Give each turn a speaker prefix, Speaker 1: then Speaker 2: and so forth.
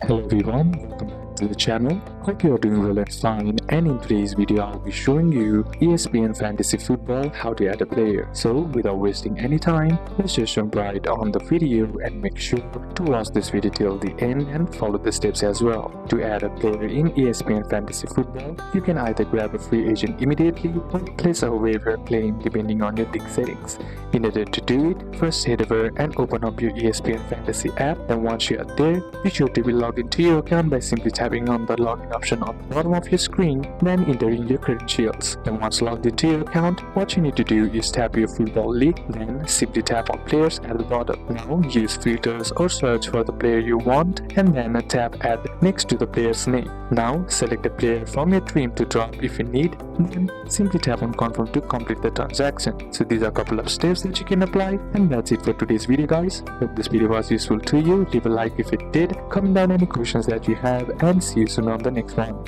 Speaker 1: Hello everyone, welcome back to the channel. Hope you are doing well and fine, and in today's video I'll be showing you ESPN Fantasy Football, how to add a player. So without wasting any time, let's just jump right on the video and make sure to watch this video till the end and follow the steps as well. To add a player in ESPN Fantasy Football, you can either grab a free agent immediately or place a waiver claim depending on your league settings. In order to do it, first head over and open up your ESPN Fantasy app, and once you are there, be sure to be logged into your account by simply tapping on the login option on the bottom of your screen, then entering your credentials. And once logged into your account, what you need to do is tap your football league, then simply tap on players at the bottom. Now use filters or search for the player you want, and then tap add next to the player's name. Now select a player from your team to drop if you need, then simply tap on confirm to complete the transaction. So these are a couple of steps that you can apply, and that's it for today's video guys. Hope this video was useful to you. Leave a like if it did, comment down any questions that you have, and see you soon on the next one.